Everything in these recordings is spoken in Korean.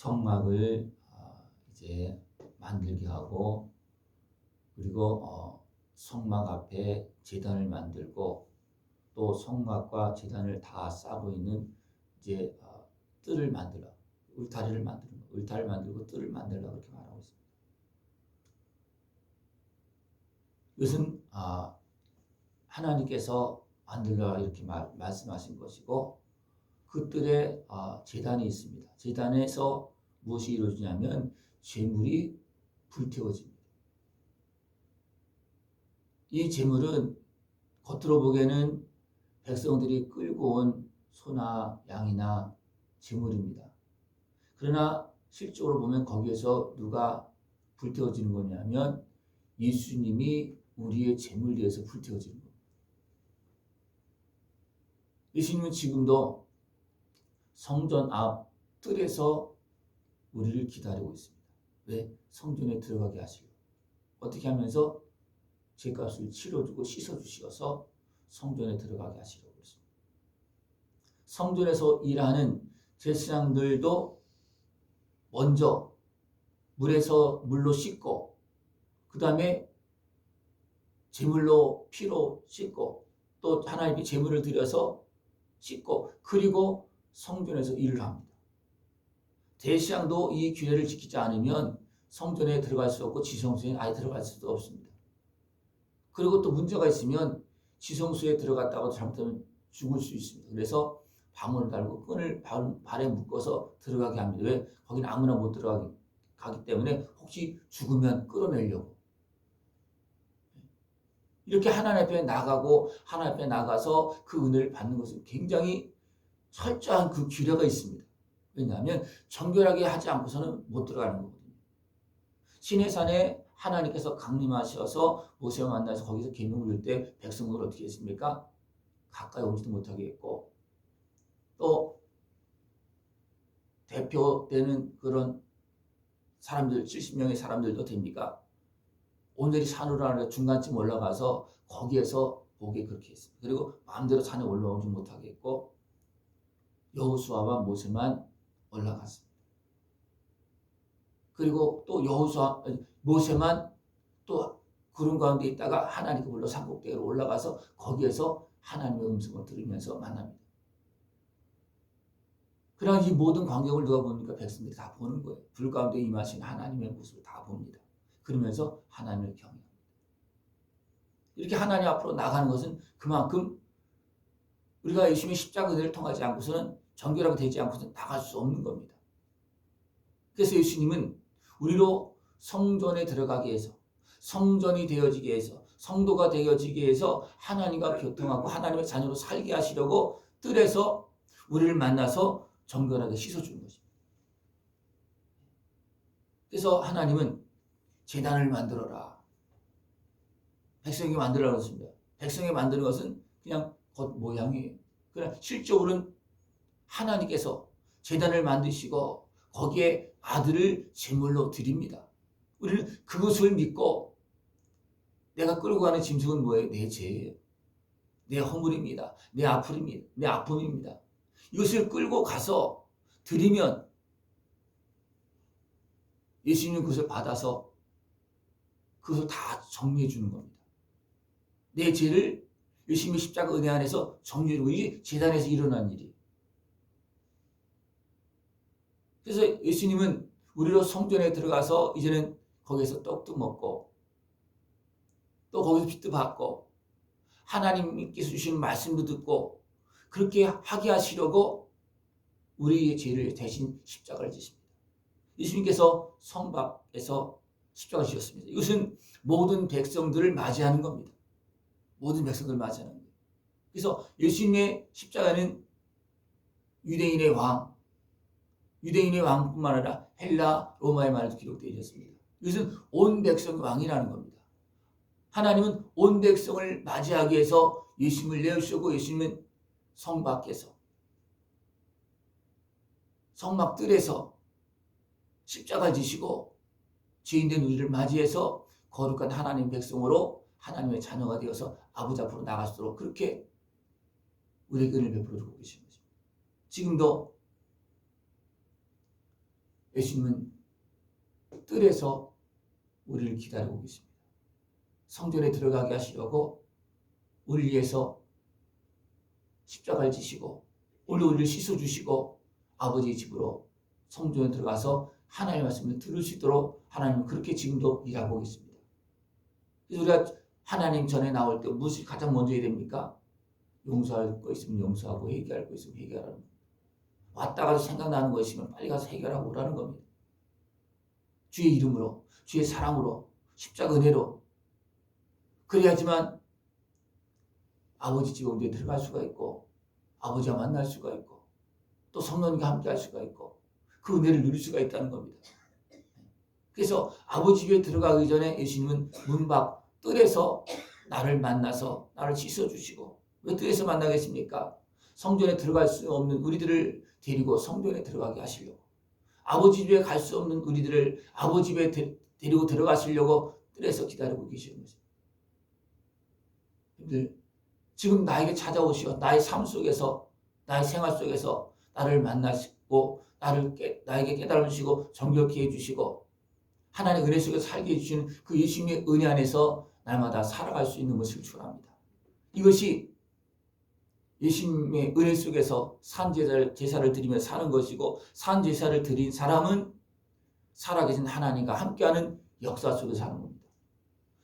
성막을 이제 만들게 하고, 그리고 성막 앞에 제단을 만들고, 또 성막과 제단을 다 싸고 있는 이제 뜰을 만들어, 울타리를 만드는 거, 울타리를 만들고 뜰을 만들라 그렇게 말하고 있습니다. 이것은 하나님께서 만들라 이렇게 말씀하신 것이고, 그 뜰에 제단이 있습니다. 제단에서 무엇이 이루어지냐면 제물이 불태워집니다. 이 제물은 겉으로 보기에는 백성들이 끌고 온 소나 양이나 제물입니다. 그러나 실적으로 보면 거기에서 누가 불태워지는 거냐면 예수님이 우리의 제물 위에서 불태워지는 겁니다. 예수님은 지금도 성전 앞 뜰에서 우리를 기다리고 있습니다. 왜? 성전에 들어가게 하시려고. 어떻게 하면서 죄값을 치러주고 씻어주셔서 성전에 들어가게 하시려고 그랬습니다. 성전에서 일하는 제사장들도 먼저 물로 씻고, 그 다음에 제물로 피로 씻고, 또 하나님께 제물을 드려서 씻고, 그리고 성전에서 일을 합니다. 대제사장도 이 규례를 지키지 않으면 성전에 들어갈 수 없고 지성소에 아예 들어갈 수도 없습니다. 그리고 또 문제가 있으면 지성소에 들어갔다고 잘못하면 죽을 수 있습니다. 그래서 방울을 달고 끈을 발에 묶어서 들어가게 합니다. 왜? 거기는 아무나 못 들어가기 때문에 혹시 죽으면 끌어내려고. 이렇게 하나님 앞에 나가고 하나님 앞에 나가서 그 은혜를 받는 것은 굉장히 철저한 그 규례가 있습니다. 왜냐하면 정결하게 하지 않고서는 못 들어가는 거거든요. 시내산에 하나님께서 강림하셔서 모세와 만나서 거기서 계명을 줄 때 백성들 어떻게 했습니까? 가까이 오지도 못하게 했고, 또 대표되는 그런 사람들 70명의 사람들도 됩니까? 오늘이 산으로 하는 중간쯤 올라가서 거기에서 보게 그렇게 했습니다. 그리고 마음대로 산에 올라오지 못하게 했고, 여호수아와 모세만 올라갔습니다. 그리고 또 모세만 또 구름 가운데 있다가 하나님께 불러 산꼭대기로 올라가서 거기에서 하나님의 음성을 들으면서 만납니다. 그러나 이 모든 광경을 누가 봅니까? 백성들이 다 보는 거예요. 불 가운데 임하신 하나님의 모습을 다 봅니다. 그러면서 하나님을 경외합니다. 이렇게 하나님 앞으로 나가는 것은 그만큼 우리가 예수님의 십자가 은혜를 통하지 않고서는 정결하게 되지 않고서는 나갈 수 없는 겁니다. 그래서 예수님은 우리로 성전에 들어가게 해서, 성전이 되어지게 해서, 성도가 되어지게 해서 하나님과 교통하고 하나님의 자녀로 살게 하시려고 뜰에서 우리를 만나서 정결하게 씻어주는 것입니다. 그래서 하나님은 제단을 만들어라. 백성에게 만들라고 했습니다. 백성에게 만드는 것은 그냥 겉 모양이에요. 그러나 실적으로는 하나님께서 제단을 만드시고 거기에 아들을 제물로 드립니다. 우리는 그것을 믿고 내가 끌고 가는 짐승은 뭐예요? 내 죄예요. 내 허물입니다. 내 아픔입니다. 이것을 끌고 가서 드리면 예수님은 그것을 받아서 그것을 다 정리해 주는 겁니다. 내 죄를 예수님의 십자가 은혜 안에서 정리해 주고, 이게 제단에서 일어난 일이에요. 그래서 예수님은 우리로 성전에 들어가서 이제는 거기에서 떡도 먹고 또 거기서 빛도 받고 하나님께서 주신 말씀도 듣고 그렇게 하게 하시려고 우리의 죄를 대신 십자가를 지십니다. 예수님께서 성밖에서 십자가를 지셨습니다. 이것은 모든 백성들을 맞이하는 겁니다. 모든 백성들을 맞이하는 거예요. 그래서 예수님의 십자가는 유대인의 왕뿐만 아니라 헬라, 로마의 말도 기록되어 있습니다. 이것은 온 백성의 왕이라는 겁니다. 하나님은 온 백성을 맞이하기 위해서 예수님을 내어주셨고, 예수님은 성 밖에서, 성막 뜰에서 십자가를 지시고 죄인된 우리를 맞이해서 거룩한 하나님 백성으로 하나님의 자녀가 되어서 아버지 앞으로 나갈수록 그렇게 우리에게 은혜를 베풀어 주고 계신 것입니다. 지금도 예수님은 뜰에서 우리를 기다리고 계십니다. 성전에 들어가게 하시려고 우리를 위해서 십자가를 지시고 우리를 씻어주시고 아버지의 집으로 성전에 들어가서 하나님의 말씀을 들을 수 있도록 하나님은 그렇게 지금도 일하고 계십니다. 그래서 우리가 하나님 전에 나올 때 무엇이 가장 먼저 해야 됩니까? 용서할 거 있으면 용서하고 회개할 거 있으면 회개하라는 겁니다. 왔다 가서 생각나는 거 있으면 빨리 가서 해결하고 오라는 겁니다. 주의 이름으로, 주의 사랑으로, 십자가 은혜로. 그래야지만 아버지 집 온데 들어갈 수가 있고 아버지와 만날 수가 있고 또 성령님과 함께 할 수가 있고 그 은혜를 누릴 수가 있다는 겁니다. 그래서 아버지 집에 들어가기 전에 예수님은 문 밖 뜰에서 나를 만나서 나를 씻어주시고, 왜 뜰에서 만나겠습니까? 성전에 들어갈 수 없는 우리들을 데리고 성전에 들어가게 하시려고, 아버지 집에 갈 수 없는 우리들을 아버지 집에 데리고 들어가시려고 뜰에서 기다리고 계시는 거죠. 지금 나에게 찾아오시어 나의 삶 속에서, 나의 생활 속에서 나를 만나시고 나에게 깨달음을 주시고 정결케 해주시고 하나님의 은혜 속에서 살게 해주시는 그 예수님의 은혜 안에서 날마다 살아갈 수 있는 것을 축원합니다. 이것이 예수님의 은혜 속에서 제사를 드리며 사는 것이고, 제사를 드린 사람은 살아계신 하나님과 함께하는 역사 속에서 사는 겁니다.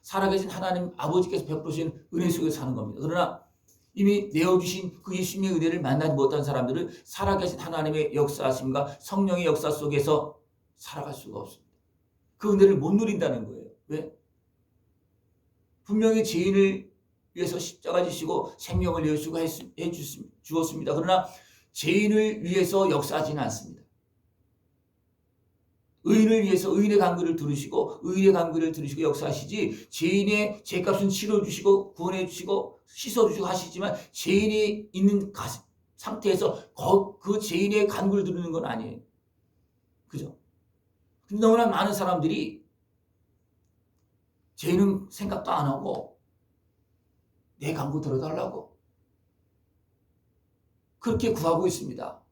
살아계신 하나님 아버지께서 베푸신 은혜 속에서 사는 겁니다. 그러나 이미 내어주신 그 예수님의 은혜를 만나지 못한 사람들은 살아계신 하나님의 역사하심과 성령의 역사 속에서 살아갈 수가 없습니다. 그 은혜를 못 누린다는 거예요. 왜? 분명히 죄인을 위해서 십자가 지시고 생명을 내어주고 주었습니다. 그러나 죄인을 위해서 역사하지는 않습니다. 의인을 위해서 의인의 간구를 들으시고 역사하시지, 죄인의 죄값은 치러주시고 구원해주시고 씻어주시고 하시지만 죄인이 있는 상태에서 그 죄인의 간구를 들으는 건 아니에요. 그죠? 근데 너무나 많은 사람들이 죄인은 생각도 안 하고 내 간구 들어달라고 그렇게 구하고 있습니다.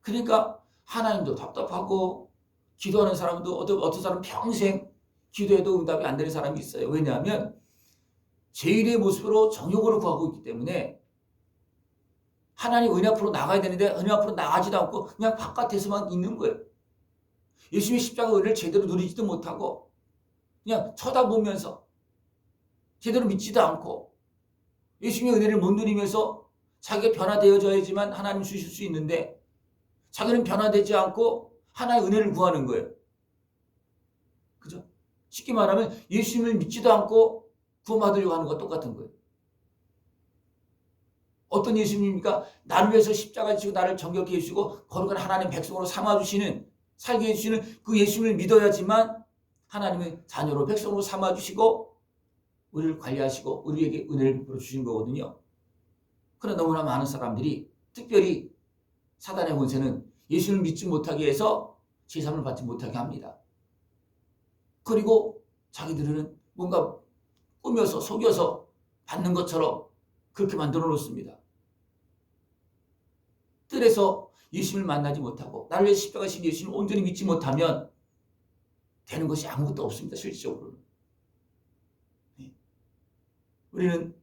그러니까 하나님도 답답하고, 기도하는 사람도 어떤 사람은 평생 기도해도 응답이 안 되는 사람이 있어요. 왜냐하면 죄인의 모습으로 정욕으로 구하고 있기 때문에 하나님 은혜 앞으로 나가야 되는데 은혜 앞으로 나가지도 않고 그냥 바깥에서만 있는 거예요. 예수님의 십자가 은혜를 제대로 누리지도 못하고 그냥 쳐다보면서 제대로 믿지도 않고 예수님의 은혜를 못 누리면서 자기가 변화되어져야지만 하나님 주실 수 있는데 자기는 변화되지 않고 하나의 은혜를 구하는 거예요. 그죠? 쉽게 말하면 예수님을 믿지도 않고 구원받으려고 하는 것과 똑같은 거예요. 어떤 예수님입니까? 나를 위해서 십자가를 지고 나를 정결케 해주시고 거룩한 하나님 백성으로 삼아주시는, 살게 해주시는 그 예수님을 믿어야지만 하나님의 자녀로 백성으로 삼아주시고 우리를 관리하시고 우리에게 은혜를 베풀어 주신 거거든요. 그러나 너무나 많은 사람들이, 특별히 사단의 권세는 예수를 믿지 못하게 해서 제사를 받지 못하게 합니다. 그리고 자기들은 뭔가 꾸며서 속여서 받는 것처럼 그렇게 만들어 놓습니다. 뜰에서 예수님을 만나지 못하고 나를 위해 십자가 신 예수님을 온전히 믿지 못하면 되는 것이 아무것도 없습니다. 실질적으로는. 우리는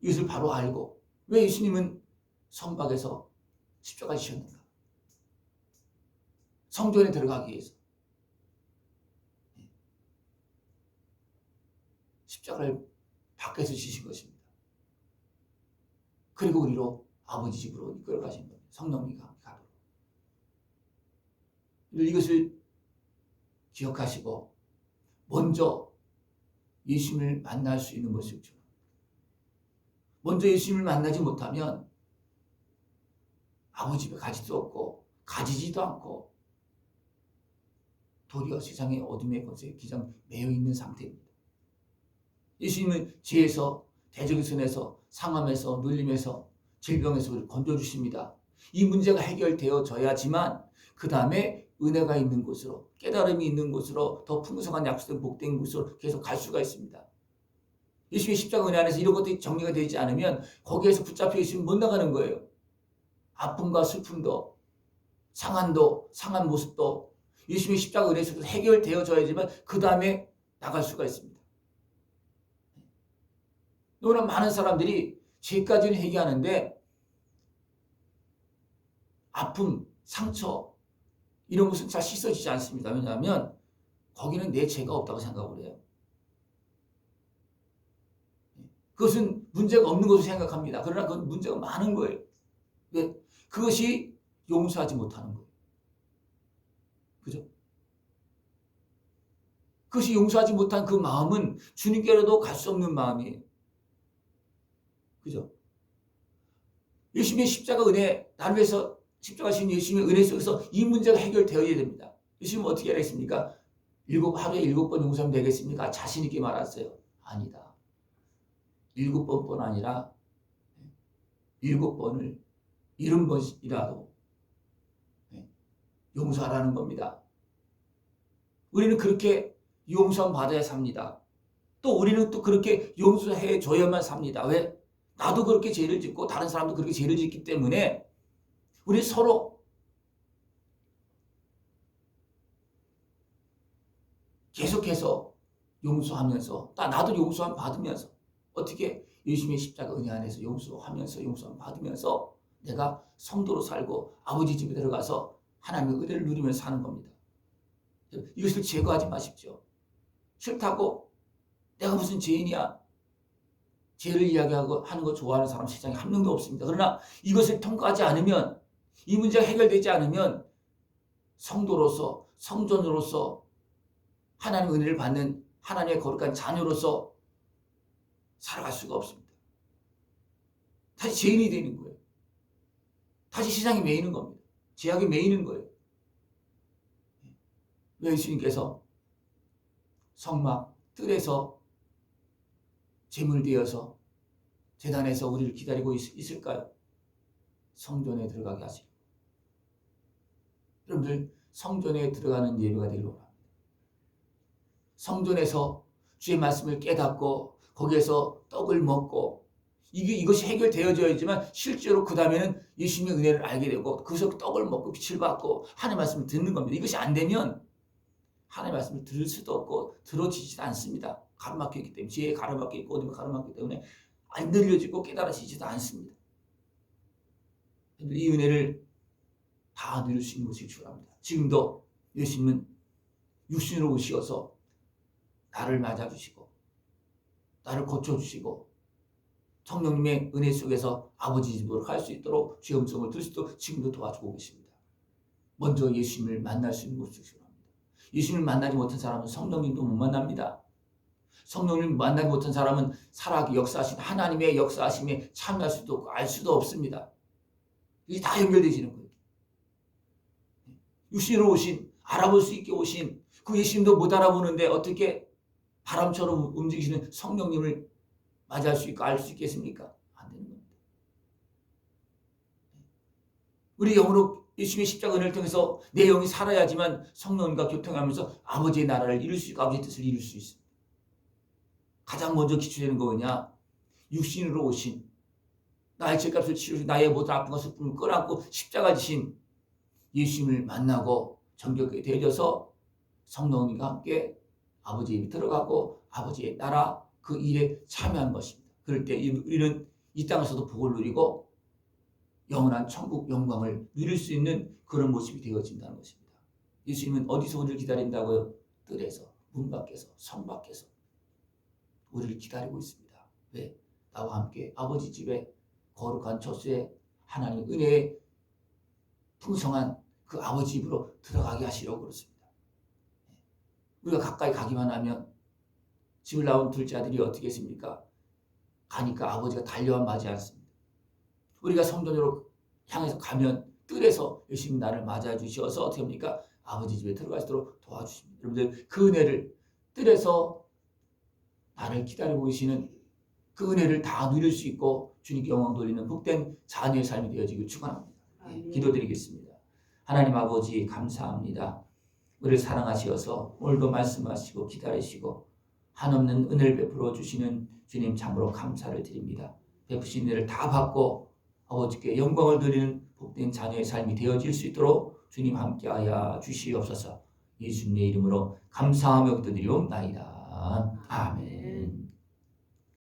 이것을 바로 알고, 왜 예수님은 성박에서 십자가 지셨는가? 성전에 들어가기 위해서 십자가를 밖에서 지신 것입니다. 그리고 우리로 아버지 집으로 이끌어 가신 겁니다. 성령님과 함께 가도록. 이것을 기억하시고 먼저 예수님을 만날 수 있는 것을 줍니다. 먼저 예수님을 만나지 못하면 아버지 집에 가지도 없고 가지지도 않고 도리어 세상의 어둠의 권세에 기장 매여 있는 상태입니다. 예수님은 죄에서, 대적선에서, 상함에서, 눌림에서, 질병에서 우리를 건져주십니다. 이 문제가 해결되어져야지만 그 다음에 은혜가 있는 곳으로, 깨달음이 있는 곳으로, 더 풍성한 약속된 복된 곳으로 계속 갈 수가 있습니다. 예수님의 십자가 은혜 안에서 이런 것들이 정리가 되지 않으면 거기에서 붙잡혀 있으면 못 나가는 거예요. 아픔과 슬픔도, 상한도, 상한 모습도 예수님의 십자가 은혜 속에서 해결되어져야지만 그 다음에 나갈 수가 있습니다. 너무나 많은 사람들이 죄까지는 회개하는데 아픔, 상처 이런 것은 잘 씻어지지 않습니다. 왜냐하면 거기는 내 죄가 없다고 생각을 해요. 그것은 문제가 없는 것으로 생각합니다. 그러나 그건 문제가 많은 거예요. 왜? 그것이 용서하지 못하는 거예요. 그죠? 그것이 용서하지 못한 그 마음은 주님께로도 갈 수 없는 마음이에요. 그죠? 예수님의 십자가 은혜, 나를 위해서 십자가 신 예수님의 은혜 속에서 이 문제가 해결되어야 됩니다. 예수님은 어떻게 하라 했습니까? 하루에 7번 용서하면 되겠습니까? 자신 있게 말했어요. 아니다. 7번뿐 아니라 7번을 70번이라도 용서하라는 겁니다. 우리는 그렇게 용서함 받아야 삽니다. 또 우리는 또 그렇게 용서해 줘야만 삽니다. 왜? 나도 그렇게 죄를 짓고 다른 사람도 그렇게 죄를 짓기 때문에 우리 서로 계속해서 용서하면서 나도 용서함 받으면서 어떻게 예수님의 십자가 은혜 안에서 용서하면서 용서함 받으면서 내가 성도로 살고 아버지 집에 들어가서 하나님의 은혜를 누리면서 사는 겁니다. 이것을 제거하지 마십시오. 싫다고 내가 무슨 죄인이야. 죄를 이야기하고 하는 거 좋아하는 사람 세상에 한 명도 없습니다. 그러나 이것을 통과하지 않으면 이 문제가 해결되지 않으면 성도로서 성전으로서 하나님의 은혜를 받는 하나님의 거룩한 자녀로서 살아갈 수가 없습니다. 다시 죄인이 되는 거예요. 다시 세상에 매이는 겁니다. 죄악에 매이는 거예요. 왜 예수님께서 성막 뜰에서 제물되어서 제단에서 우리를 기다리고 있을까요? 성전에 들어가게 하시고. 여러분들 성전에 들어가는 예배가 되기를 원합니다. 성전에서 주의 말씀을 깨닫고 거기에서 떡을 먹고 이것이 해결되어져야지만 실제로 그 다음에는 예수님의 은혜를 알게 되고 그래서 떡을 먹고 빛을 받고 하나님의 말씀을 듣는 겁니다. 이것이 안 되면 하나님의 말씀을 들을 수도 없고 들어지지도 않습니다. 가로막혀 있기 때문에 지혜에 가로막혀 있고 어둠에 가로막혀 있기 때문에 안 들려지고 깨달아지지도 않습니다. 이 은혜를 다 누릴 수 있는 것이 주랍니다. 지금도 예수님은 육신으로 오시어서 나를 맞아주시고 나를 고쳐주시고 성령님의 은혜 속에서 아버지 집으로 갈 수 있도록 주의 음성을 들을 수 있도록 지금도 도와주고 계십니다. 먼저 예수님을 만날 수 있는 것이 주랍니다. 예수님을 만나지 못한 사람은 성령님도 못 만납니다. 성령님을 만나지 못한 사람은 살아가게 역사하신 하나님의 역사하심에 참여할 수도 없고 알 수도 없습니다. 이게 다 연결되시는 거예요. 육신으로 오신, 알아볼 수 있게 오신 그 예수님도 못 알아보는데 어떻게 바람처럼 움직이시는 성령님을 맞이할 수 있고 알 수 있겠습니까? 안 되는 겁니다. 우리 영으로 예수님의 십자가 은혜를 통해서 내 영이 살아야지만 성령님과 교통하면서 아버지의 나라를 이룰 수 있고 아버지의 뜻을 이룰 수 있습니다. 가장 먼저 기초되는 거 뭐냐? 육신으로 오신 나의 죄값을 치르시고 나의 모든 아픈 것을 끌어안고 십자가 지신 예수님을 만나고 정결하게 되어져서 성령님과 함께 아버지의 입에 들어가고 아버지의 나라 그 일에 참여한 것입니다. 그럴 때 우리는 이 땅에서도 복을 누리고 영원한 천국 영광을 누릴 수 있는 그런 모습이 되어진다는 것입니다. 예수님은 어디서 우리를 기다린다고요? 뜰에서, 문 밖에서, 성 밖에서 우리를 기다리고 있습니다. 왜? 나와 함께 아버지 집에 거룩한 처소에 하나님의 은혜에 풍성한 그 아버지 집으로 들어가게 하시려고 그렇습니다. 우리가 가까이 가기만 하면 집을 나온 둘째 아들이 어떻게 했습니까? 가니까 아버지가 달려와 맞지 않습니다. 우리가 성전으로 향해서 가면 뜰에서 예수님 나를 맞아 주셔서 어떻게 합니까? 아버지 집에 들어갈 수 있도록 도와주십니다. 여러분들 그 은혜를 뜰에서 나를 기다리고 계시는 그 은혜를 다 누릴 수 있고 주님께 영광 돌리는 복된 자녀의 삶이 되어지길 축원합니다. 기도드리겠습니다. 하나님 아버지 감사합니다. 우리를 사랑하시어서 오늘도 말씀하시고 기다리시고 한없는 은혜를 베풀어 주시는 주님 참으로 감사를 드립니다. 베푸신 은혜를 다 받고 아버지께 영광을 드리는 복된 자녀의 삶이 되어질 수 있도록 주님 함께하여 주시옵소서. 예수님의 이름으로 감사하며 기도드리옵나이다. 아멘.